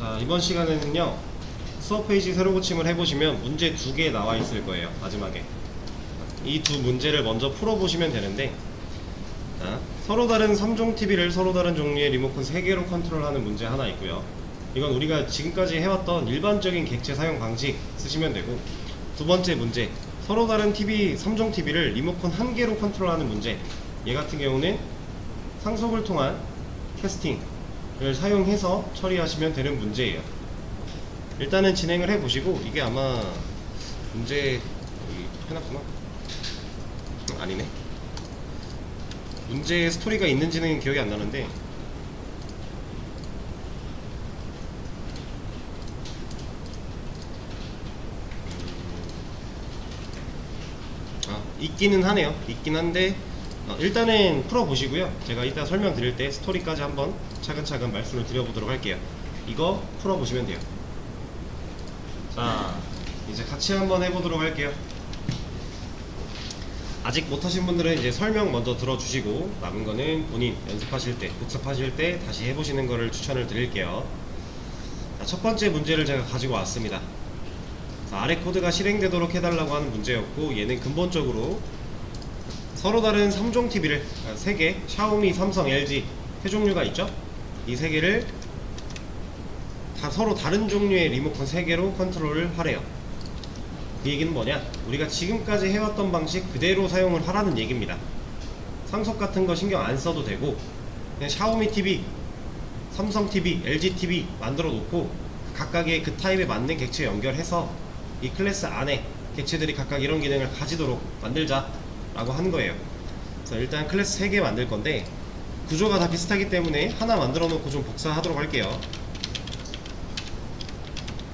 자, 이번 시간에는요, 수업 페이지 새로 고침을 해보시면 문제 2개 나와 있을 거예요. 마지막에 이 두 문제를 먼저 풀어보시면 되는데, 자, 서로 다른 3종 TV를 서로 다른 종류의 리모컨 3개로 컨트롤하는 문제 하나 있고요. 이건 우리가 지금까지 해왔던 일반적인 객체 사용 방식 쓰시면 되고, 두 번째 문제, 서로 다른 TV, 3종 TV를 리모컨 1개로 컨트롤하는 문제. 얘 같은 경우는 상속을 통한 캐스팅을 사용해서 처리하시면 되는 문제예요. 일단은 진행을 해보시고, 이게 아마 문제 여기 해놨구나. 아니네. 문제의 스토리가 있는지는 기억이 안 나는데, 있기는 하네요. 있긴 한데, 일단은 풀어보시고요. 제가 이따 설명드릴 때 스토리까지 한번 차근차근 말씀을 드려보도록 할게요. 이거 풀어보시면 돼요. 자, 이제 같이 한번 해보도록 할게요. 아직 못하신 분들은 이제 설명 먼저 들어주시고, 남은 거는 본인 연습하실 때, 복습하실 때 다시 해보시는 거를 추천을 드릴게요. 자, 첫 번째 문제를 제가 가지고 왔습니다. 자, 아래 코드가 실행되도록 해달라고 하는 문제였고, 얘는 근본적으로 서로 다른 3종 TV를 3개, 샤오미, 삼성, LG 세 종류가 있죠? 이 3개를 다 서로 다른 종류의 리모컨 3개로 컨트롤을 하래요. 그 얘기는 뭐냐? 우리가 지금까지 해왔던 방식 그대로 사용을 하라는 얘기입니다. 상속 같은 거 신경 안 써도 되고, 그냥 샤오미 TV, 삼성 TV, LG TV 만들어 놓고 각각의 그 타입에 맞는 객체 연결해서 이 클래스 안에 객체들이 각각 이런 기능을 가지도록 만들자 라고 한 거예요. 그래서 일단 클래스 3개 만들 건데, 구조가 다 비슷하기 때문에 하나 만들어 놓고 좀 복사하도록 할게요.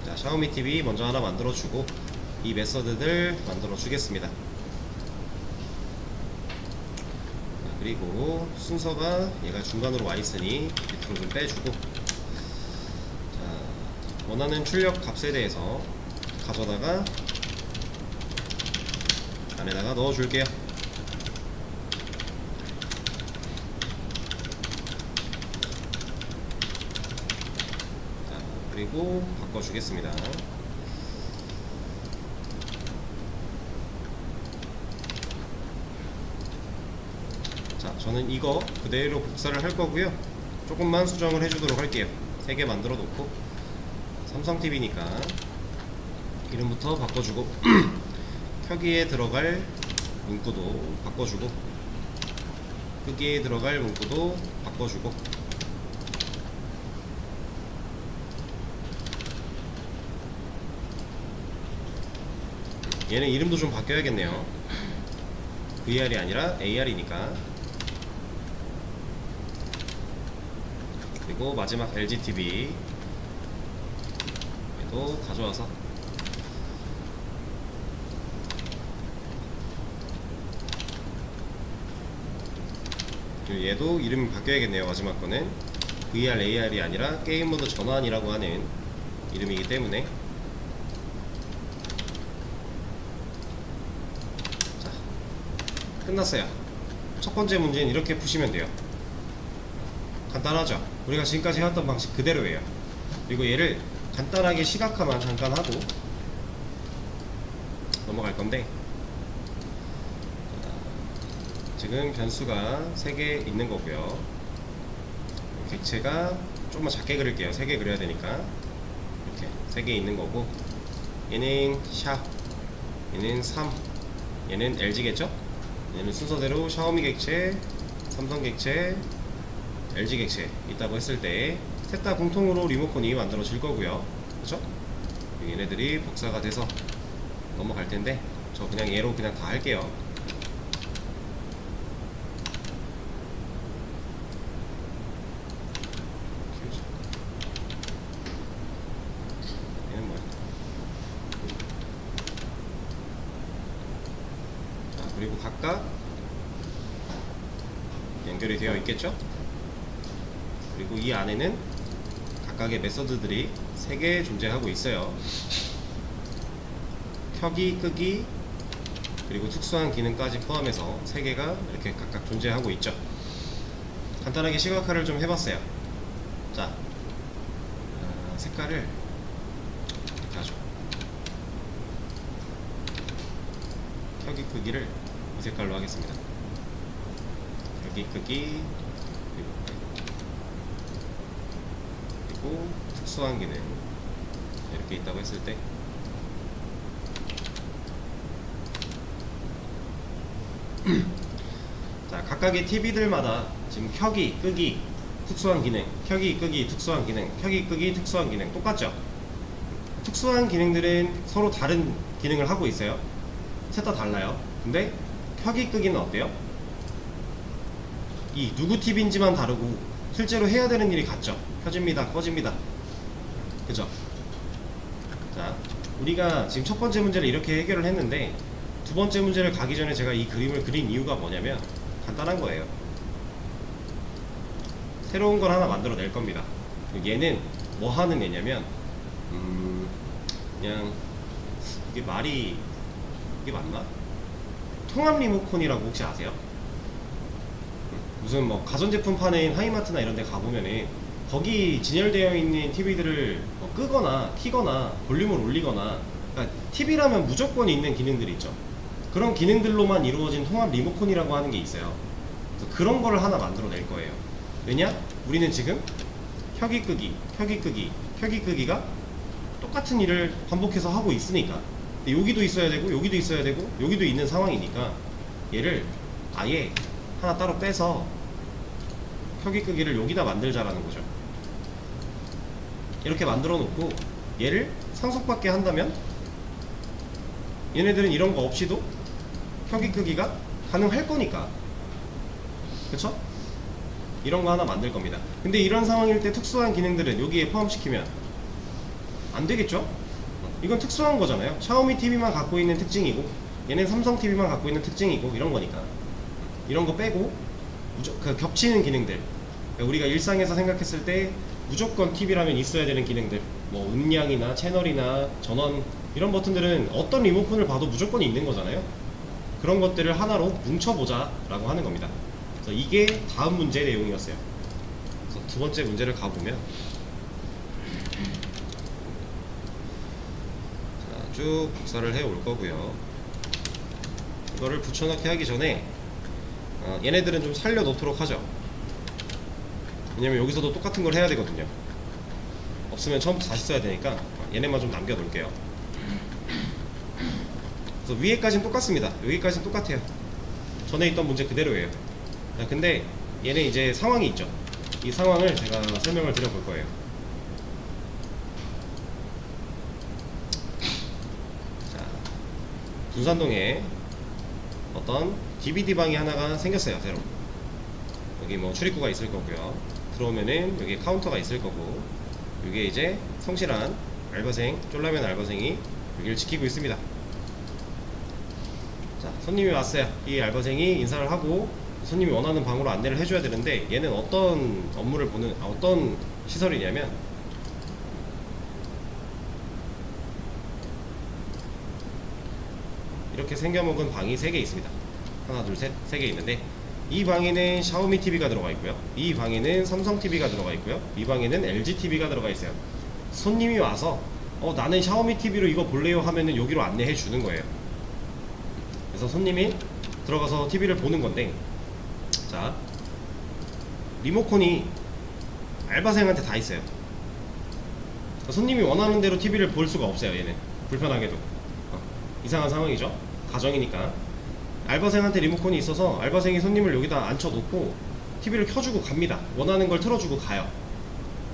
자, 샤오미 TV 먼저 하나 만들어 주고, 이 메서드들 만들어 주겠습니다. 자, 그리고 순서가 얘가 중간으로 와 있으니 밑으로 좀 빼주고, 자, 원하는 출력 값에 대해서 가져다가 안에다가 넣어 줄게요. 그리고 바꿔주겠습니다. 자, 저는 이거 그대로 복사를 할 거고요. 조금만 수정을 해주도록 할게요. 3개 만들어 놓고, 삼성TV니까 이름부터 바꿔주고 켜기에 들어갈 문구도 바꿔주고, 끄기에 들어갈 문구도 바꿔주고, 얘는 이름도 좀 바뀌어야겠네요. VR이 아니라 AR이니까. 그리고 마지막 LGTV 얘도 가져와서 얘도 이름이 바뀌어야겠네요. 마지막 거는 VR, AR이 아니라 게임 모드 전환이라고 하는 이름이기 때문에. 끝났어요. 첫 번째 문제는 이렇게 푸시면 돼요. 간단하죠? 우리가 지금까지 해왔던 방식 그대로예요. 그리고 얘를 간단하게 시각화만 잠깐 하고 넘어갈 건데, 지금 변수가 3개 있는 거고요. 객체가 조금만 작게 그릴게요. 3개 그려야 되니까. 이렇게 3개 있는 거고, 얘는 샤, 얘는 3, 얘는 LG겠죠? 얘는 순서대로 샤오미 객체, 삼성 객체, LG 객체 있다고 했을 때 셋 다 공통으로 리모컨이 만들어질 거고요. 그쵸? 얘네들이 복사가 돼서 넘어갈 텐데, 저 그냥 얘로 그냥 다 할게요. 얘는 뭐야? 자, 그리고 각각 연결이 되어 있겠죠? 그리고 이 안에는 각각의 메서드들이 3개 존재하고 있어요. 켜기, 끄기, 그리고 특수한 기능까지 포함해서 3개가 이렇게 각각 존재하고 있죠. 간단하게 시각화를 좀 해봤어요. 자, 색깔을 이렇게 하죠. 켜기 크기를 이 색깔로 하겠습니다. 켜기 크기, 그리고 특수한 기능 이렇게 있다고 했을 때 자, 각각의 TV들마다 지금 켜기, 끄기, 특수한 기능, 켜기, 끄기, 특수한 기능, 켜기, 끄기, 특수한 기능 똑같죠? 특수한 기능들은 서로 다른 기능을 하고 있어요. 셋 다 달라요. 근데 켜기, 끄기는 어때요? 이 누구 TV인지만 다르고 실제로 해야 되는 일이 같죠? 켜집니다, 꺼집니다. 그죠? 자, 우리가 지금 첫 번째 문제를 이렇게 해결을 했는데 두 번째 문제를 가기 전에 제가 이 그림을 그린 이유가 뭐냐면 간단한 거예요. 새로운 걸 하나 만들어 낼 겁니다. 얘는 뭐 하는 애냐면 그냥 이게 말이 이게 맞나? 통합 리모컨이라고 혹시 아세요? 무슨 뭐 가전제품 파는 하이마트나 이런 데 가보면은 거기 진열되어 있는 TV들을 끄거나 키거나 볼륨을 올리거나, 그러니까 TV라면 무조건 있는 기능들이 있죠. 그런 기능들로만 이루어진 통합 리모컨이라고 하는 게 있어요. 그래서 그런 거를 하나 만들어 낼 거예요. 왜냐? 우리는 지금 켜기 끄기, 켜기 끄기, 켜기 끄기가 똑같은 일을 반복해서 하고 있으니까, 근데 여기도 있어야 되고 여기도 있어야 되고 여기도 있는 상황이니까 얘를 아예 하나 따로 빼서 켜기 끄기를 여기다 만들자라는 거죠. 이렇게 만들어 놓고 얘를 상속받게 한다면 얘네들은 이런 거 없이도 켜기 끄기가 가능할 거니까, 그쵸? 이런 거 하나 만들 겁니다. 근데 이런 상황일 때 특수한 기능들은 여기에 포함시키면 안 되겠죠? 이건 특수한 거잖아요. 샤오미 TV만 갖고 있는 특징이고 얘는 삼성 TV만 갖고 있는 특징이고 이런 거니까 이런 거 빼고 그 겹치는 기능들, 그러니까 우리가 일상에서 생각했을 때 무조건 TV라면 있어야 되는 기능들, 뭐 음량이나 채널이나 전원 이런 버튼들은 어떤 리모컨을 봐도 무조건 있는 거잖아요. 그런 것들을 하나로 뭉쳐보자 라고 하는 겁니다. 그래서 이게 다음 문제 내용이었어요. 그래서 두 번째 문제를 가보면 자, 쭉 복사를 해 올 거고요. 이거를 붙여넣기 하기 전에 얘네들은 좀 살려 놓도록 하죠. 왜냐면 여기서도 똑같은 걸 해야 되거든요. 없으면 처음부터 다시 써야 되니까 얘네만 좀 남겨 놓을게요. 그래서 위에까지는 똑같습니다. 여기까지는 똑같아요. 전에 있던 문제 그대로예요. 자, 근데 얘네 이제 상황이 있죠. 이 상황을 제가 설명을 드려볼 거예요. 자, 군산동에 어떤 DVD방이 하나가 생겼어요, 새로. 여기 뭐 출입구가 있을 거고요. 들어오면은 여기 카운터가 있을 거고, 이게 이제 성실한 알바생, 쫄라맨 알바생이 여기를 지키고 있습니다. 자, 손님이 왔어요. 이 알바생이 인사를 하고 손님이 원하는 방으로 안내를 해줘야 되는데, 얘는 어떤 업무를 보는, 어떤 시설이냐면 이렇게 생겨먹은 방이 3개 있습니다. 하나, 둘, 셋, 3개 있는데, 이 방에는 샤오미 TV가 들어가 있고요, 이 방에는 삼성 TV가 들어가 있고요, 이 방에는 LG TV가 들어가 있어요. 손님이 와서 나는 샤오미 TV로 이거 볼래요 하면은 여기로 안내해 주는 거예요. 그래서 손님이 들어가서 TV를 보는 건데, 자, 리모컨이 알바생한테 다 있어요. 그러니까 손님이 원하는 대로 TV를 볼 수가 없어요. 얘는 불편하게도 이상한 상황이죠. 가정이니까. 알바생한테 리모컨이 있어서 알바생이 손님을 여기다 앉혀놓고 TV를 켜주고 갑니다. 원하는 걸 틀어주고 가요.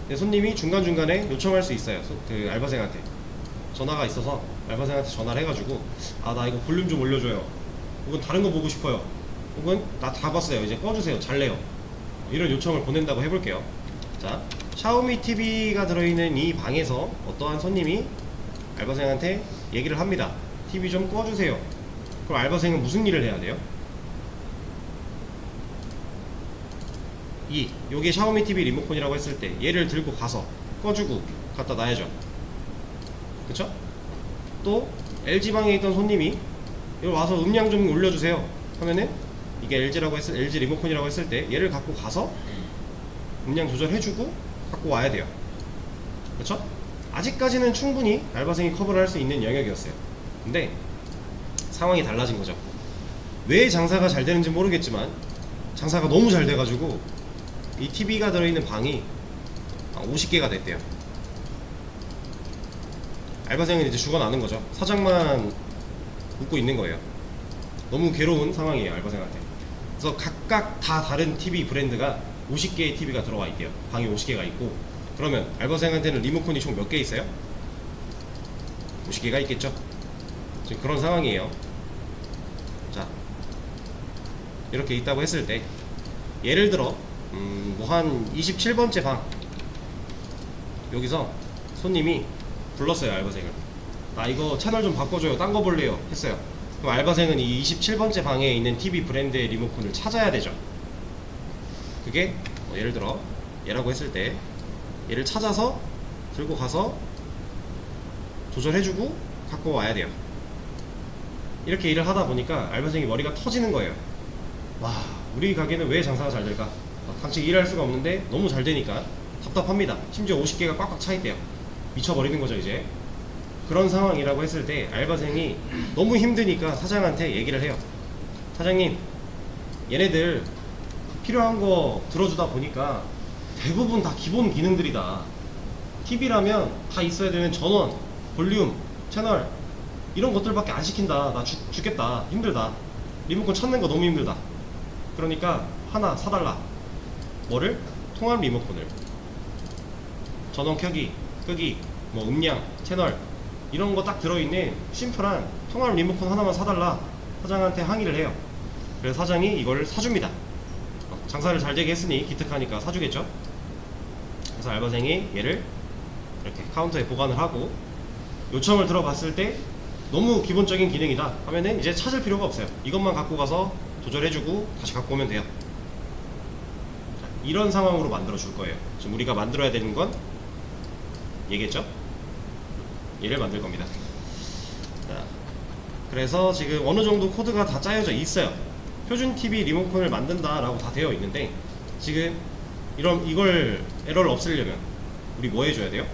근데 손님이 중간중간에 요청할 수 있어요. 그 알바생한테 전화가 있어서 알바생한테 전화를 해가지고, 아, 나 이거 볼륨 좀 올려줘요, 혹은 다른 거 보고 싶어요, 혹은 나 다 봤어요, 이제 꺼주세요, 잘래요, 이런 요청을 보낸다고 해볼게요. 자, 샤오미 TV가 들어있는 이 방에서 어떠한 손님이 알바생한테 얘기를 합니다. TV 좀 꺼주세요. 그럼 알바생은 무슨 일을 해야 돼요? 요게 샤오미 TV 리모컨이라고 했을 때 얘를 들고 가서 꺼주고 갖다 놔야죠. 그쵸? 또 LG방에 있던 손님이 여기 와서 음량 좀 올려주세요 하면은, 이게 LG 리모컨이라고 했을 때 얘를 갖고 가서 음량 조절해주고 갖고 와야 돼요. 그렇죠? 아직까지는 충분히 알바생이 커버를 할 수 있는 영역이었어요. 근데 상황이 달라진 거죠. 왜 장사가 잘 되는지 모르겠지만 장사가 너무 잘 돼가지고 이 TV가 들어있는 방이 50개가 됐대요. 알바생은 이제 죽어나는 거죠. 사장만 웃고 있는 거예요. 너무 괴로운 상황이에요, 알바생한테. 그래서 각각 다 다른 TV 브랜드가 50개의 TV가 들어와 있대요. 방이 50개가 있고, 그러면 알바생한테는 리모컨이 총 몇 개 있어요? 50개가 있겠죠. 지금 그런 상황이에요. 자, 이렇게 있다고 했을 때 예를 들어 뭐 한 27번째 방, 여기서 손님이 불렀어요, 알바생을. 나 이거 채널 좀 바꿔줘요, 딴 거 볼래요 했어요. 그럼 알바생은 이 27번째 방에 있는 TV 브랜드의 리모컨을 찾아야 되죠. 그게 뭐 예를 들어 얘라고 했을 때 얘를 찾아서 들고 가서 조절해주고 갖고 와야 돼요. 이렇게 일을 하다 보니까 알바생이 머리가 터지는 거예요. 와, 우리 가게는 왜 장사가 잘 될까? 당직 일할 수가 없는데 너무 잘 되니까 답답합니다. 심지어 50개가 꽉꽉 차 있대요. 미쳐버리는 거죠, 이제. 그런 상황이라고 했을 때 알바생이 너무 힘드니까 사장한테 얘기를 해요. 사장님, 얘네들 필요한 거 들어주다 보니까 대부분 다 기본 기능들이다. TV라면 다 있어야 되는 전원, 볼륨, 채널 이런 것들밖에 안 시킨다. 나 죽겠다. 힘들다. 리모컨 찾는 거 너무 힘들다. 그러니까 하나 사달라. 뭐를? 통합 리모컨을. 전원 켜기, 끄기, 뭐 음량, 채널 이런 거 딱 들어있는 심플한 통합 리모컨 하나만 사달라. 사장한테 항의를 해요. 그래서 사장이 이걸 사줍니다. 장사를 잘 되게 했으니 기특하니까 사주겠죠. 그래서 알바생이 얘를 이렇게 카운터에 보관을 하고 요청을 들어봤을 때 너무 기본적인 기능이다 하면은 이제 찾을 필요가 없어요. 이것만 갖고 가서 조절해주고 다시 갖고 오면 돼요. 자, 이런 상황으로 만들어 줄 거예요. 지금 우리가 만들어야 되는 건 얘겠죠? 얘를 만들 겁니다. 자, 그래서 지금 어느 정도 코드가 다 짜여져 있어요. 표준 TV 리모컨을 만든다 라고 다 되어 있는데, 지금 이걸 에러를 없애려면 우리 뭐 해줘야 돼요?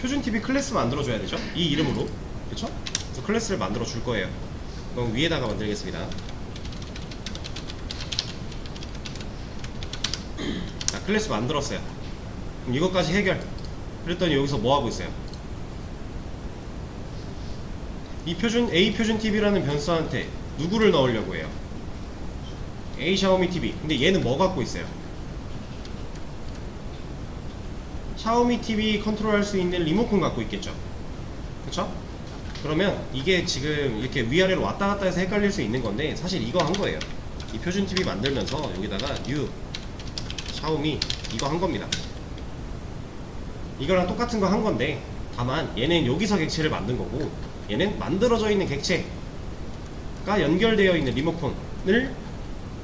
표준 TV 클래스 만들어 줘야 되죠? 이 이름으로. 그쵸? 그래서 클래스를 만들어 줄 거예요. 그럼 위에다가 만들겠습니다. 자, 클래스 만들었어요. 그럼 이것까지 해결. 그랬더니 여기서 뭐 하고 있어요? 이 A 표준 TV라는 변수한테 누구를 넣으려고 해요? A 샤오미 TV. 근데 얘는 뭐 갖고 있어요? 샤오미 TV 컨트롤할 수 있는 리모컨 갖고 있겠죠. 그쵸? 그러면 이게 지금 이렇게 위아래로 왔다 갔다 해서 헷갈릴 수 있는 건데, 사실 이거 한 거예요. 이 표준 TV 만들면서 여기다가 뉴 샤오미 이거 한 겁니다. 이거랑 똑같은 거 한 건데, 다만 얘는 여기서 객체를 만든 거고, 얘는 만들어져 있는 객체가 연결되어 있는 리모컨을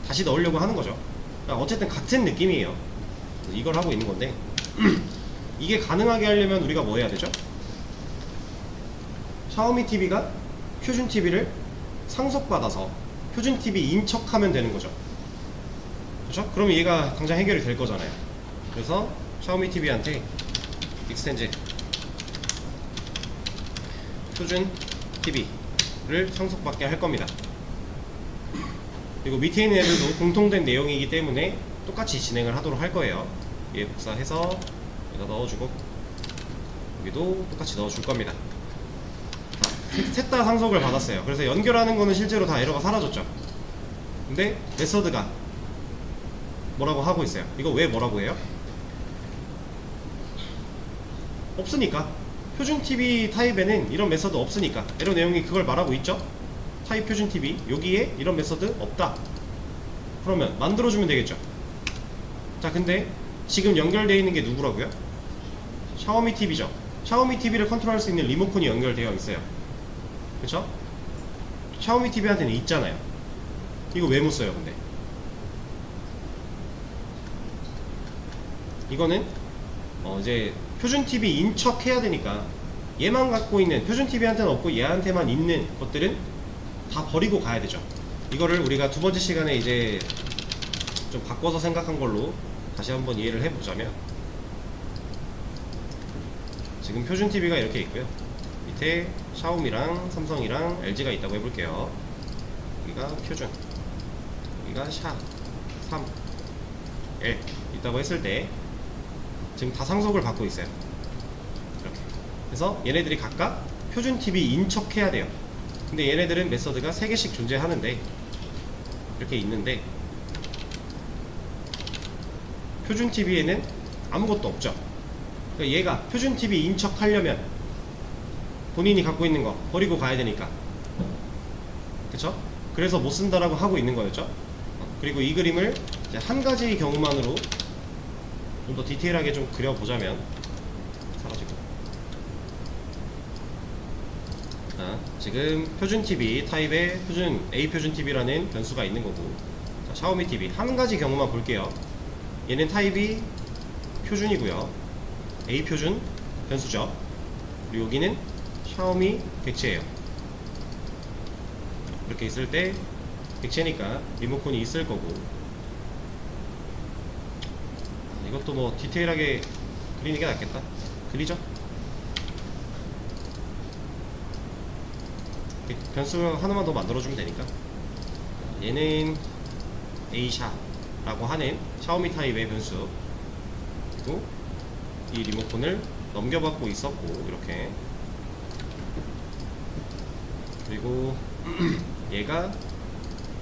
다시 넣으려고 하는 거죠. 그러니까 어쨌든 같은 느낌이에요. 이걸 하고 있는 건데 이게 가능하게 하려면 우리가 뭐 해야 되죠? 샤오미 TV가 표준 TV를 상속받아서 표준 TV 인척하면 되는 거죠. 그렇죠? 그러면 얘가 당장 해결이 될 거잖아요. 그래서 샤오미 TV한테 익스텐즈 표준 TV를 상속받게 할 겁니다. 그리고 밑에 있는 애들도 공통된 내용이기 때문에 똑같이 진행을 하도록 할 거예요. 얘 복사해서 여기다 넣어주고, 여기도 똑같이 넣어줄 겁니다. 셋 다 상속을 받았어요. 그래서 연결하는 거는 실제로 다 에러가 사라졌죠. 근데 메서드가 뭐라고 하고 있어요. 이거 왜 뭐라고 해요? 없으니까. 표준 TV 타입에는 이런 메서드 없으니까. 에러 내용이 그걸 말하고 있죠. 타입 표준 TV 여기에 이런 메서드 없다. 그러면 만들어주면 되겠죠. 자, 근데 지금 연결되어 있는 게 누구라고요? 샤오미 TV죠. 샤오미 TV를 컨트롤할 수 있는 리모컨이 연결되어 있어요. 그쵸? 샤오미 TV한테는 있잖아요. 이거 왜 못 써요, 근데? 이거는 이제 표준 TV 인척해야 되니까 얘만 갖고 있는, 표준 TV한테는 없고 얘한테만 있는 것들은 다 버리고 가야 되죠. 이거를 우리가 두 번째 시간에 이제 좀 바꿔서 생각한 걸로 다시 한번 이해를 해보자면, 지금 표준 TV가 이렇게 있고요. 밑에 샤오미랑 삼성이랑 LG가 있다고 해볼게요. 여기가 표준, 여기가 샤, 3, L 있다고 했을 때 지금 다 상속을 받고 있어요. 이렇게. 그래서 얘네들이 각각 표준 TV 인척해야 돼요. 근데 얘네들은 메서드가 3개씩 존재하는데 이렇게 있는데 표준 TV에는 아무것도 없죠. 그러니까 얘가 표준 TV 인척하려면 본인이 갖고 있는 거 버리고 가야 되니까, 그쵸? 그래서 못 쓴다라고 하고 있는 거였죠. 그리고 이 그림을 이제 한 가지 경우만으로 좀 더 디테일하게 좀 그려보자면, 사라지고, 자, 지금 표준 TV 타입의 표준 A 표준 TV라는 변수가 있는 거고, 자, 샤오미 TV 한 가지 경우만 볼게요. 얘는 타입이 표준이고요. A 표준 변수죠. 그리고 여기는 샤오미 객체예요. 이렇게 있을 때 객체니까 리모컨이 있을 거고, 이것도 뭐 디테일하게 그리는 게 낫겠다. 그리죠? 변수 하나만 더 만들어주면 되니까. 얘는 A샤라고 하는 샤오미 타입의 변수, 그리고 이 리모컨을 넘겨받고 있었고 이렇게, 그리고 얘가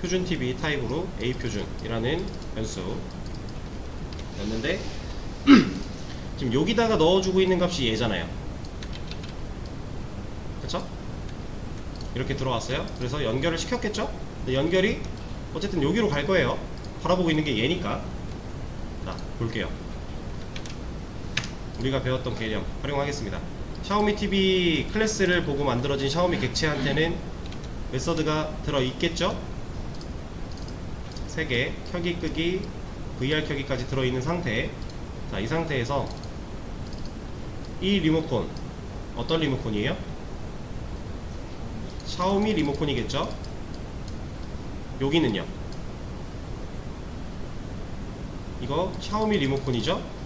표준 TV 타입으로 A 표준이라는 변수였는데 지금 여기다가 넣어주고 있는 값이 얘잖아요. 그쵸? 이렇게 들어왔어요. 그래서 연결을 시켰겠죠? 근데 연결이 어쨌든 여기로 갈 거예요. 바라보고 있는 게 얘니까. 자, 볼게요. 우리가 배웠던 개념 활용하겠습니다. 샤오미 TV 클래스를 보고 만들어진 샤오미 객체한테는 메서드가 들어있겠죠? 3개, 켜기, 끄기, VR 켜기까지 들어있는 상태. 자, 이 상태에서 이 리모컨 어떤 리모컨이에요? 샤오미 리모컨이겠죠? 여기는요? 이거 샤오미 리모컨이죠?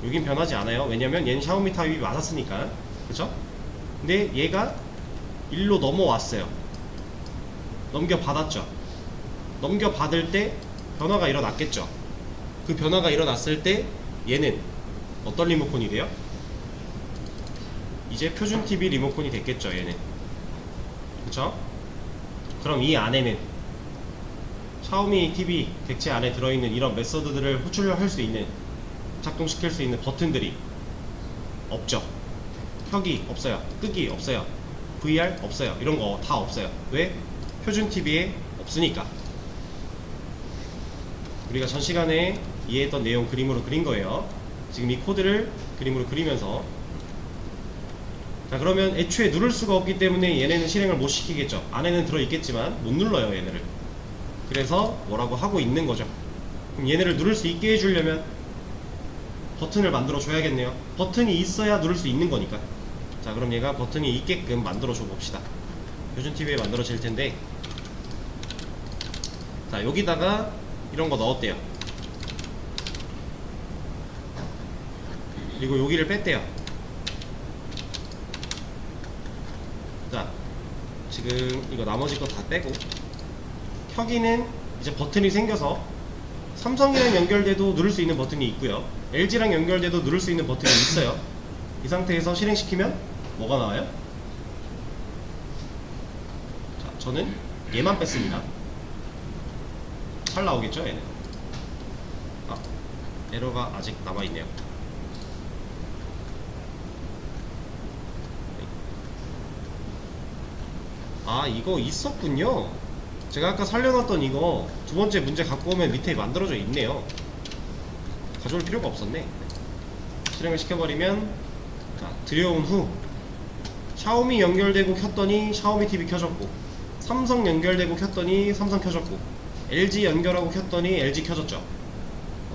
여긴 변하지 않아요. 왜냐면 얘는 샤오미 타입이 맞았으니까. 그쵸? 근데 얘가 일로 넘어왔어요. 넘겨받았죠. 넘겨받을 때 변화가 일어났겠죠. 그 변화가 일어났을 때 얘는 어떤 리모컨이 돼요? 이제 표준 TV 리모컨이 됐겠죠. 얘는. 그쵸? 그럼 이 안에는 샤오미 TV 객체 안에 들어있는 이런 메서드들을 호출할 수 있는, 작동시킬 수 있는 버튼들이 없죠. 켜기 없어요. 끄기 없어요. VR 없어요. 이런 거 다 없어요. 왜? 표준 TV에 없으니까. 우리가 전 시간에 이해했던 내용 그림으로 그린 거예요. 지금 이 코드를 그림으로 그리면서, 자, 그러면 애초에 누를 수가 없기 때문에 얘네는 실행을 못 시키겠죠. 안에는 들어있겠지만 못 눌러요, 얘네를. 그래서 뭐라고 하고 있는 거죠. 그럼 얘네를 누를 수 있게 해주려면 버튼을 만들어 줘야겠네요. 버튼이 있어야 누를 수 있는 거니까. 자, 그럼 얘가 버튼이 있게끔 만들어 줘 봅시다. 표준 TV에 만들어질 텐데, 자, 여기다가 이런 거 넣었대요. 그리고 여기를 뺐대요. 자, 지금 이거 나머지 거 다 빼고, 켜기는 이제 버튼이 생겨서 삼성이랑 연결돼도 누를 수 있는 버튼이 있고요, LG랑 연결돼도 누를 수 있는 버튼이 있어요. 이 상태에서 실행시키면 뭐가 나와요? 자, 저는 얘만 뺐습니다. 잘 나오겠죠, 얘는? 아, 에러가 아직 남아있네요. 아, 이거 있었군요. 제가 아까 살려놨던 이거 두 번째 문제 갖고 오면 밑에 만들어져 있네요. 가져올 필요가 없었네. 실행을 시켜버리면, 자, 들여온 후 샤오미 연결되고 켰더니 샤오미 TV 켜졌고, 삼성 연결되고 켰더니 삼성 켜졌고, LG 연결하고 켰더니 LG 켜졌죠.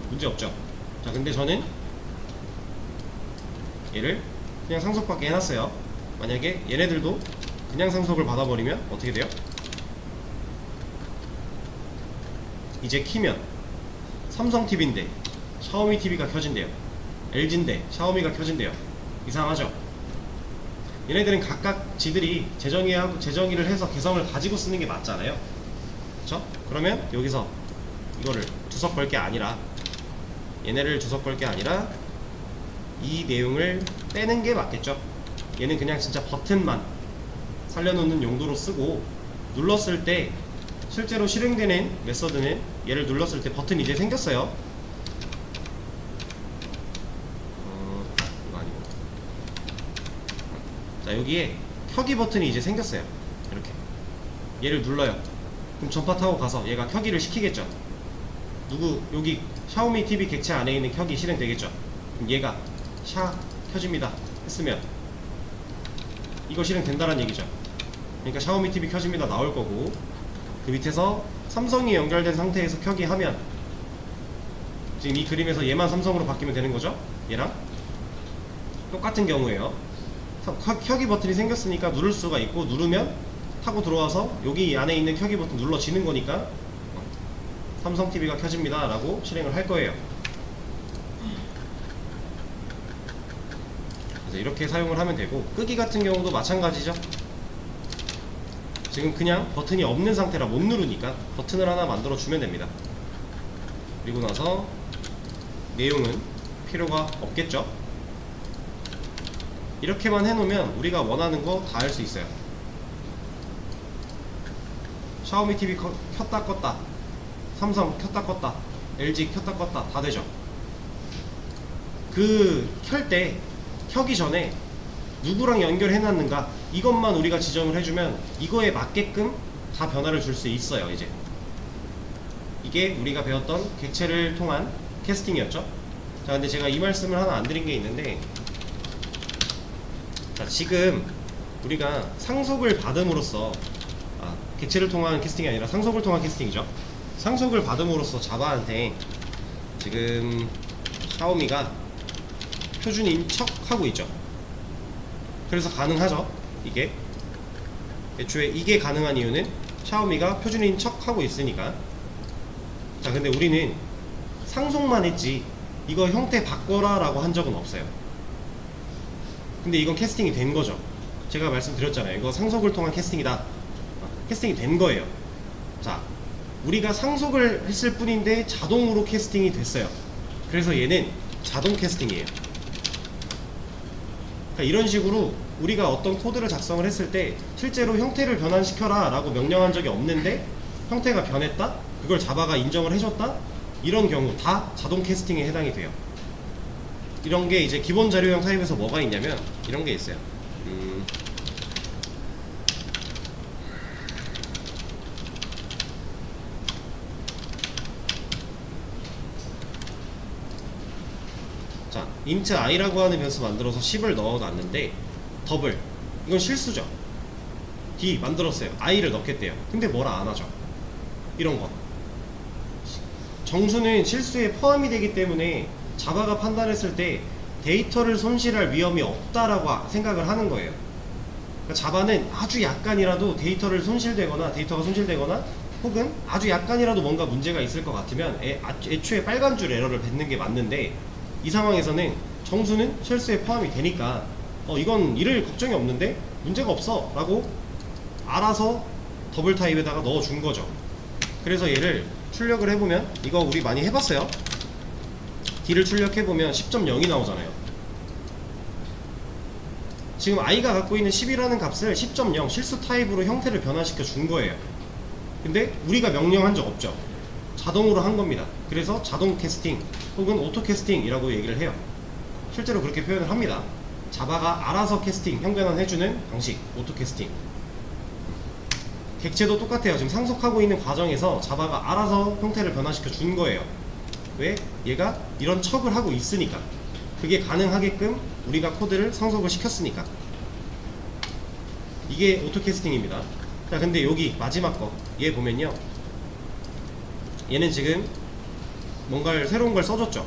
문제 없죠. 자, 근데 저는 얘를 그냥 상속받게 해놨어요. 만약에 얘네들도 그냥 상속을 받아버리면 어떻게 돼요? 이제 키면 삼성 TV인데 샤오미 TV가 켜진대요. LG인데 샤오미가 켜진대요. 이상하죠? 얘네들은 각각 지들이 재정의를 해서 개성을 가지고 쓰는 게 맞잖아요. 그쵸? 그러면 여기서 이거를 주석 걸 게 아니라, 얘네를 주석 걸 게 아니라 이 내용을 빼는 게 맞겠죠? 얘는 그냥 진짜 버튼만 살려놓는 용도로 쓰고, 눌렀을 때 실제로 실행되는 메서드는 얘를 눌렀을 때 버튼이 이제 생겼어요. 이거 아니고. 자, 여기에 켜기 버튼이 이제 생겼어요. 이렇게 얘를 눌러요. 그럼 전파 타고 가서 얘가 켜기를 시키겠죠. 여기 샤오미 TV 객체 안에 있는 켜기 실행되겠죠. 그럼 얘가 샤 켜집니다 했으면 이거 실행된다는 얘기죠. 그러니까 샤오미 TV 켜집니다 나올 거고, 그 밑에서 삼성이 연결된 상태에서 켜기 하면 지금 이 그림에서 얘만 삼성으로 바뀌면 되는 거죠. 얘랑 똑같은 경우에요. 켜기 버튼이 생겼으니까 누를 수가 있고, 누르면 타고 들어와서 여기 안에 있는 켜기 버튼 눌러지는 거니까 삼성 TV가 켜집니다 라고 실행을 할 거예요. 그래서 이렇게 사용을 하면 되고, 끄기 같은 경우도 마찬가지죠. 지금 그냥 버튼이 없는 상태라 못 누르니까 버튼을 하나 만들어 주면 됩니다. 그리고 나서 내용은 필요가 없겠죠. 이렇게만 해놓으면 우리가 원하는 거 다 할 수 있어요. 샤오미 TV 켰다 껐다, 삼성 켰다 껐다, LG 켰다 껐다 다 되죠. 그 켜기 전에 누구랑 연결해놨는가 이것만 우리가 지정을 해주면 이거에 맞게끔 다 변화를 줄 수 있어요. 이제 이게 우리가 배웠던 객체를 통한 캐스팅이었죠. 자, 근데 제가 이 말씀을 하나 안 드린 게 있는데, 자, 지금 우리가 상속을 받음으로써, 객체를 통한 캐스팅이 아니라 상속을 통한 캐스팅이죠. 상속을 받음으로써 자바한테 지금 샤오미가 표준인 척 하고 있죠. 그래서 가능하죠. 이게 애초에 이게 가능한 이유는 샤오미가 표준인 척 하고 있으니까. 자, 근데 우리는 상속만 했지 이거 형태 바꿔라 라고 한 적은 없어요. 근데 이건 캐스팅이 된 거죠. 제가 말씀드렸잖아요. 이거 상속을 통한 캐스팅이다. 캐스팅이 된 거예요. 자, 우리가 상속을 했을 뿐인데 자동으로 캐스팅이 됐어요. 그래서 얘는 자동 캐스팅이에요. 그러니까 이런 식으로 우리가 어떤 코드를 작성을 했을 때 실제로 형태를 변환시켜라 라고 명령한 적이 없는데 형태가 변했다? 그걸 자바가 인정을 해줬다? 이런 경우 다 자동 캐스팅에 해당이 돼요. 이런 게 이제 기본 자료형 타입에서 뭐가 있냐면 이런 게 있어요. 자, int i라고 하는 변수 만들어서 10을 넣어놨는데 더블, 이건 실수죠. d 만들었어요. i를 넣겠대요. 근데 뭐라 안 하죠. 이런 거 정수는 실수에 포함이 되기 때문에 자바가 판단했을 때 데이터를 손실할 위험이 없다라고 생각을 하는 거예요. 그러니까 자바는 아주 약간이라도 데이터가 손실되거나 혹은 아주 약간이라도 뭔가 문제가 있을 것 같으면 애초에 빨간 줄 에러를 뱉는 게 맞는데, 이 상황에서는 정수는 실수에 포함이 되니까 이건 이럴 걱정이 없는데 문제가 없어 라고 알아서 더블 타입에다가 넣어준 거죠. 그래서 얘를 출력을 해보면, 이거 우리 많이 해봤어요. D를 출력해보면 10.0이 나오잖아요. 지금 i가 갖고 있는 10이라는 값을 10.0 실수 타입으로 형태를 변화시켜 준 거예요. 근데 우리가 명령한 적 없죠. 자동으로 한 겁니다. 그래서 자동 캐스팅 혹은 오토 캐스팅이라고 얘기를 해요. 실제로 그렇게 표현을 합니다. 자바가 알아서 캐스팅, 형변환 해주는 방식, 오토 캐스팅. 객체도 똑같아요. 지금 상속하고 있는 과정에서 자바가 알아서 형태를 변화시켜 준 거예요. 왜? 얘가 이런 척을 하고 있으니까. 그게 가능하게끔 우리가 코드를 상속을 시켰으니까. 이게 오토 캐스팅입니다. 자, 근데 여기 마지막 거 얘 보면요, 얘는 지금 뭔가를 새로운 걸 써줬죠.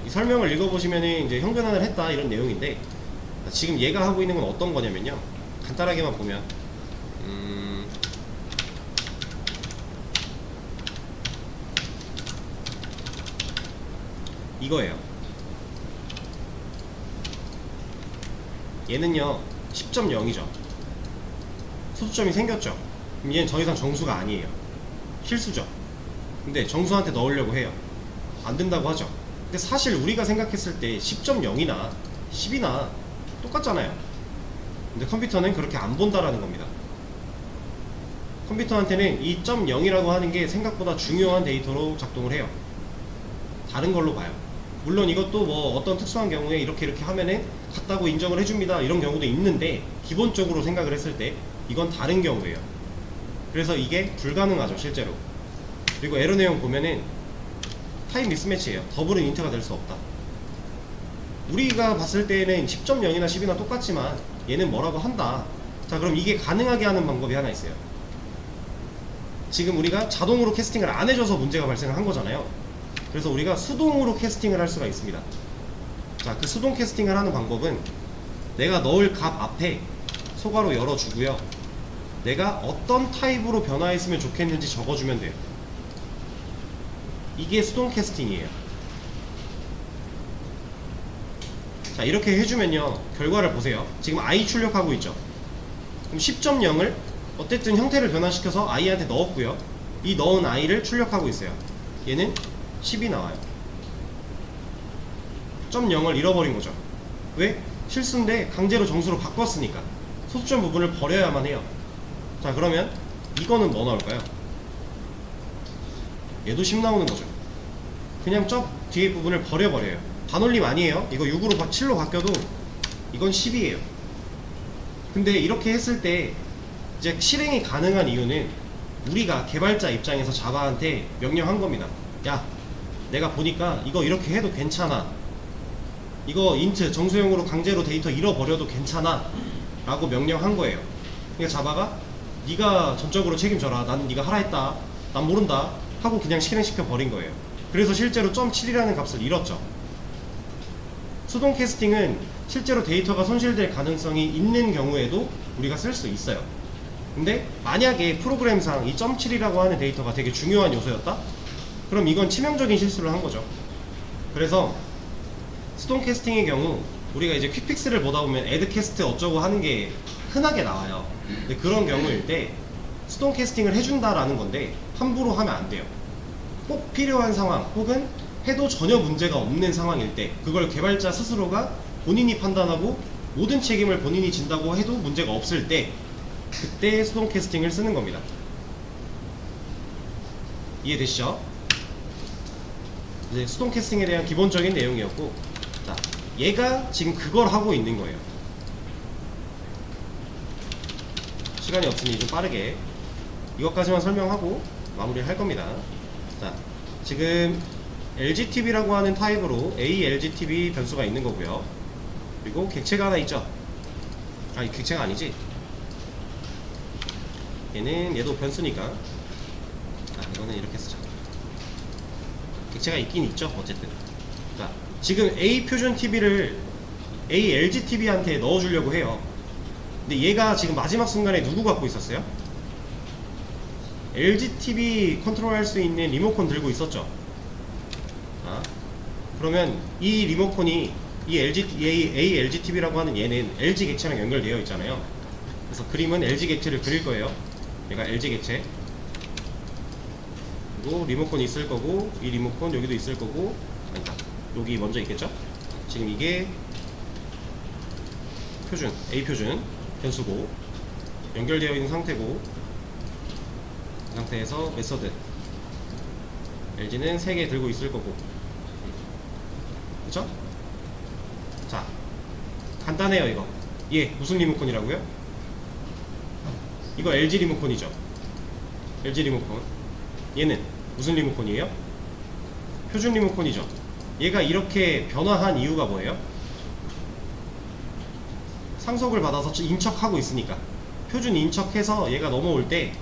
이 설명을 읽어보시면은 이제 형변환을 했다 이런 내용인데, 지금 얘가 하고 있는 건 어떤 거냐면요, 간단하게만 보면 이거예요. 얘는요 10.0이죠. 소수점이 생겼죠. 그럼 얘는 더 이상 정수가 아니에요. 실수죠. 근데 정수한테 넣으려고 해요. 안 된다고 하죠. 근데 사실 우리가 생각했을 때 10.0이나 10이나 똑같잖아요. 근데 컴퓨터는 그렇게 안 본다라는 겁니다. 컴퓨터한테는 이 0.0이라고 하는 게 생각보다 중요한 데이터로 작동을 해요. 다른 걸로 봐요. 물론 이것도 뭐 어떤 특수한 경우에 이렇게 하면은 같다고 인정을 해줍니다 이런 경우도 있는데, 기본적으로 생각을 했을 때 이건 다른 경우예요. 그래서 이게 불가능하죠 실제로. 그리고 에러 내용 보면은 타임 미스매치예요. 더블은 인트가 될 수 없다. 우리가 봤을 때는 10.0이나 10이나 똑같지만 얘는 뭐라고 한다. 자, 그럼 이게 가능하게 하는 방법이 하나 있어요. 지금 우리가 자동으로 캐스팅을 안 해줘서 문제가 발생을 한 거잖아요. 그래서 우리가 수동으로 캐스팅을 할 수가 있습니다. 자, 그 수동 캐스팅을 하는 방법은 내가 넣을 값 앞에 소괄호 열어주고요, 내가 어떤 타입으로 변화했으면 좋겠는지 적어주면 돼요. 이게 수동 캐스팅이에요. 자, 이렇게 해주면요 결과를 보세요. 지금 i 출력하고 있죠. 그럼 10.0을 어쨌든 형태를 변화시켜서 i한테 넣었고요, 이 넣은 i를 출력하고 있어요. 얘는 10이 나와요. 0을 잃어버린 거죠. 왜? 실수인데 강제로 정수로 바꿨으니까 소수점 부분을 버려야만 해요. 자, 그러면 이거는 뭐 나올까요? 얘도 10 나오는 거죠. 그냥 저 뒤에 부분을 버려버려요. 반올림 아니에요. 이거 6으로 7로 바뀌어도 이건 10이에요. 근데 이렇게 했을 때 이제 실행이 가능한 이유는 우리가 개발자 입장에서 자바한테 명령한 겁니다. 야, 내가 보니까 이거 이렇게 해도 괜찮아, 이거 인트 정수형으로 강제로 데이터 잃어버려도 괜찮아 라고 명령한 거예요. 그러니까 자바가 네가 전적으로 책임져라, 나는 네가 하라 했다, 난 모른다 하고 그냥 실행시켜 버린 거예요. 그래서 실제로 0.7이라는 값을 잃었죠. 수동 캐스팅은 실제로 데이터가 손실될 가능성이 있는 경우에도 우리가 쓸 수 있어요. 근데 만약에 프로그램상 이 0.7이라고 하는 데이터가 되게 중요한 요소였다? 그럼 이건 치명적인 실수를 한 거죠. 그래서 수동 캐스팅의 경우 우리가 이제 퀵픽스를 보다 보면 애드 캐스트 어쩌고 하는 게 흔하게 나와요. 근데 그런 경우일 때 수동 캐스팅을 해준다라는 건데 함부로 하면 안 돼요. 꼭 필요한 상황 혹은 해도 전혀 문제가 없는 상황일 때, 그걸 개발자 스스로가 본인이 판단하고 모든 책임을 본인이 진다고 해도 문제가 없을 때, 그때 수동 캐스팅을 쓰는 겁니다. 이해되시죠? 이제 수동 캐스팅에 대한 기본적인 내용이었고, 자, 얘가 지금 그걸 하고 있는 거예요. 시간이 없으니 좀 빠르게 이것까지만 설명하고 마무리를 할 겁니다. 자, 지금 LGTB라고 하는 타입으로 ALGTB 변수가 있는 거고요. 그리고 객체가 하나 있죠. 아니, 객체가 아니지. 얘도 변수니까. 이거는 이렇게 쓰자. 객체가 있긴 있죠, 어쨌든. 자, 지금 A 표준 TV를 ALGTB한테 넣어주려고 해요. 근데 얘가 지금 마지막 순간에 누구 갖고 있었어요? LGTV 컨트롤할 수 있는 리모컨 들고 있었죠. 그러면 이 리모컨이 이 ALGTV라고 하는 얘는 LG 객체랑 연결되어 있잖아요. 그래서 그림은 LG 객체를 그릴 거예요. 얘가 LG 객체, 그리고 리모컨이 있을 거고, 이 리모컨 여기도 있을 거고, 아니다, 여기 먼저 있겠죠. 지금 이게 표준, A 표준 변수고 연결되어 있는 상태고, 그 상태에서 메서드 LG는 3개 들고 있을 거고, 그쵸? 자, 간단해요. 이거 얘 무슨 리모컨이라고요? 이거 LG 리모컨이죠. LG 리모컨. 얘는 무슨 리모컨이에요? 표준 리모컨이죠. 얘가 이렇게 변화한 이유가 뭐예요? 상속을 받아서 인척하고 있으니까. 표준 인척해서 얘가 넘어올 때,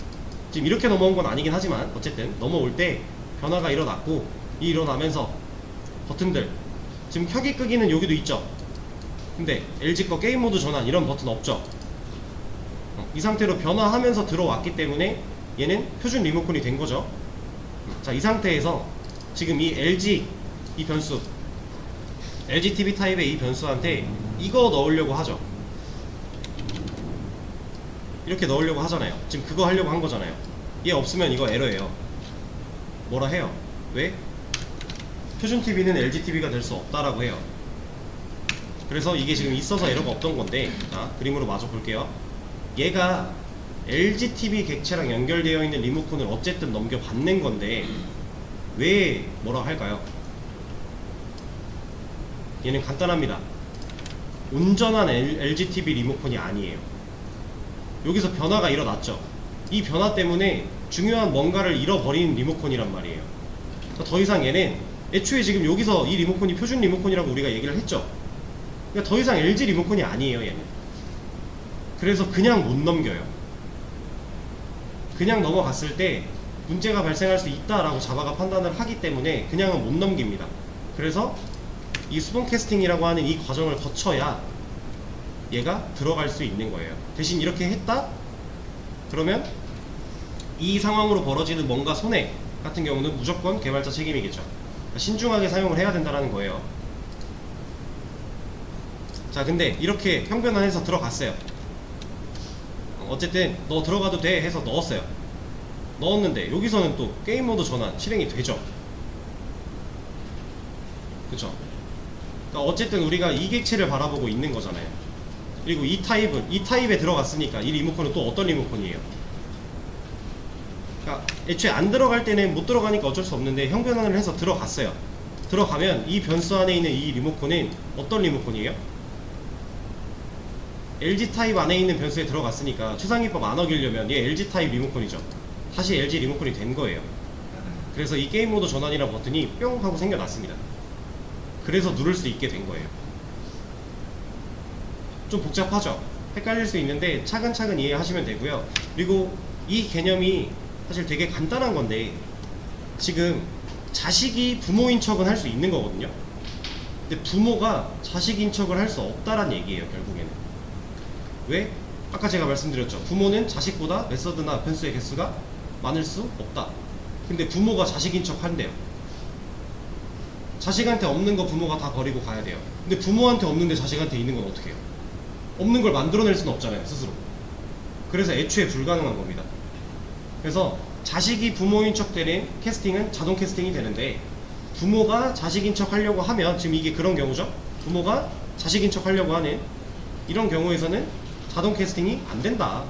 지금 이렇게 넘어온 건 아니긴 하지만 어쨌든 넘어올 때 변화가 일어났고, 이 일어나면서 버튼들 지금 켜기 끄기는 여기도 있죠. 근데 LG 거 게임 모드 전환 이런 버튼 없죠. 이 상태로 변화하면서 들어왔기 때문에 얘는 표준 리모컨이 된 거죠. 자, 이 상태에서 지금 이 LG 이 변수, LGTV 타입의 이 변수한테 이거 넣으려고 하죠. 이렇게 넣으려고 하잖아요. 지금 그거 하려고 한 거잖아요. 얘 없으면 이거 에러예요. 뭐라 해요? 왜? 표준TV는 LGTV가 될 수 없다라고 해요. 그래서 이게 지금 있어서 에러가 없던 건데, 자, 그림으로 마저 볼게요. 얘가 LGTV 객체랑 연결되어 있는 리모컨을 어쨌든 넘겨받는 건데 왜 뭐라 할까요? 얘는 간단합니다. 온전한 LGTV 리모컨이 아니에요. 여기서 변화가 일어났죠. 이 변화 때문에 중요한 뭔가를 잃어버린 리모컨이란 말이에요. 더 이상 얘는 애초에 지금 여기서 이 리모컨이 표준 리모컨이라고 우리가 얘기를 했죠. 그러니까 더 이상 LG 리모컨이 아니에요, 얘는. 그래서 그냥 못 넘겨요. 그냥 넘어갔을 때 문제가 발생할 수 있다라고 자바가 판단을 하기 때문에 그냥은 못 넘깁니다. 그래서 이 수동 캐스팅이라고 하는 이 과정을 거쳐야 얘가 들어갈 수 있는 거예요. 대신 이렇게 했다? 그러면 이 상황으로 벌어지는 뭔가 손해 같은 경우는 무조건 개발자 책임이겠죠. 그러니까 신중하게 사용을 해야 된다는 거예요. 자, 근데 이렇게 형변환해서 들어갔어요. 어쨌든 너 들어가도 돼 해서 넣었어요. 넣었는데 여기서는 또 게임 모드 전환 실행이 되죠. 그쵸? 그러니까 어쨌든 우리가 이 객체를 바라보고 있는 거잖아요. 그리고 이 타입에 들어갔으니까 이 리모컨은 또 어떤 리모컨이에요? 그러니까 애초에 안 들어갈 때는 못 들어가니까 어쩔 수 없는데 형변환을 해서 들어갔어요. 들어가면 이 변수 안에 있는 이 리모컨은 어떤 리모컨이에요? LG 타입 안에 있는 변수에 들어갔으니까 최상위법 안 어기려면 얘 LG 타입 리모컨이죠. 다시 LG 리모컨이 된 거예요. 그래서 이 게임 모드 전환이라는 버튼이 뿅 하고 생겨났습니다. 그래서 누를 수 있게 된 거예요. 좀 복잡하죠? 헷갈릴 수 있는데 차근차근 이해하시면 되고요. 그리고 이 개념이 사실 되게 간단한 건데 지금 자식이 부모인 척은 할 수 있는 거거든요. 근데 부모가 자식인 척을 할 수 없다란 얘기예요, 결국에는. 왜? 아까 제가 말씀드렸죠. 부모는 자식보다 메서드나 변수의 개수가 많을 수 없다. 근데 부모가 자식인 척 한대요. 자식한테 없는 거 부모가 다 버리고 가야 돼요. 근데 부모한테 없는데 자식한테 있는 건 어떻게 해요? 없는 걸 만들어낼 수는 없잖아요, 스스로. 그래서 애초에 불가능한 겁니다. 그래서 자식이 부모인 척 되는 캐스팅은 자동 캐스팅이 되는데 부모가 자식인 척 하려고 하면 지금 이게 그런 경우죠. 부모가 자식인 척 하려고 하는 이런 경우에서는 자동 캐스팅이 안 된다.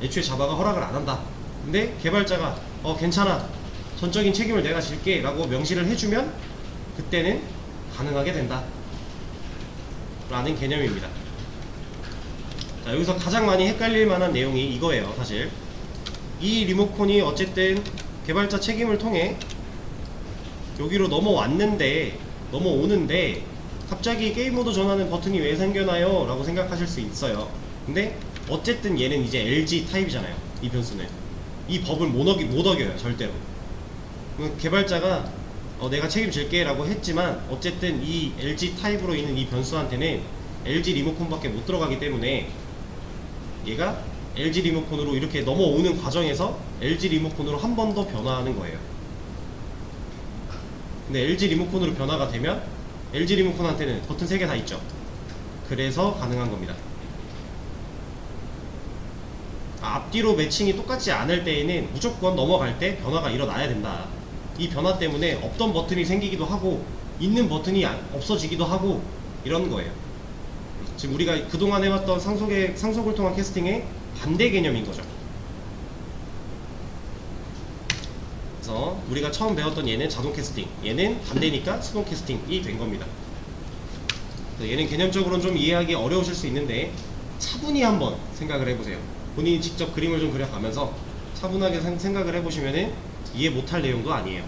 애초에 자바가 허락을 안 한다. 근데 개발자가 괜찮아, 전적인 책임을 내가 질게 라고 명시를 해주면 그때는 가능하게 된다 라는 개념입니다. 자, 여기서 가장 많이 헷갈릴 만한 내용이 이거예요. 사실 이 리모컨이 어쨌든 개발자 책임을 통해 여기로 넘어오는데 갑자기 게임 모드 전환은 버튼이 왜 생겨나요? 라고 생각하실 수 있어요. 근데 어쨌든 얘는 이제 LG 타입이잖아요. 이 변수는 이 법을 못 어겨요, 절대로. 개발자가 내가 책임질게 라고 했지만 어쨌든 이 LG 타입으로 있는 이 변수한테는 LG 리모컨밖에 못 들어가기 때문에 얘가 LG 리모컨으로 이렇게 넘어오는 과정에서 LG 리모컨으로 한 번 더 변화하는 거예요. 근데 LG 리모컨으로 변화가 되면 LG 리모컨한테는 버튼 3개 다 있죠. 그래서 가능한 겁니다. 앞뒤로 매칭이 똑같지 않을 때에는 무조건 넘어갈 때 변화가 일어나야 된다. 이 변화 때문에 없던 버튼이 생기기도 하고 있는 버튼이 없어지기도 하고 이런 거예요. 지금 우리가 그동안 해왔던 상속을 통한 캐스팅의 반대 개념인 거죠. 그래서 우리가 처음 배웠던 얘는 자동 캐스팅, 얘는 반대니까 수동 캐스팅이 된 겁니다. 얘는 개념적으로는 좀 이해하기 어려우실 수 있는데 차분히 한번 생각을 해보세요. 본인이 직접 그림을 좀 그려가면서 차분하게 생각을 해보시면은 이해 못할 내용도 아니에요.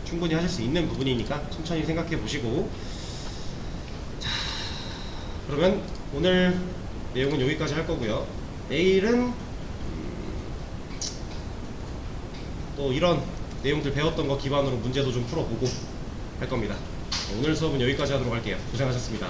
충분히 하실 수 있는 부분이니까 천천히 생각해 보시고, 자, 그러면 오늘 내용은 여기까지 할 거고요. 내일은 또 이런 내용들 배웠던 거 기반으로 문제도 좀 풀어보고 할 겁니다. 오늘 수업은 여기까지 하도록 할게요. 고생하셨습니다.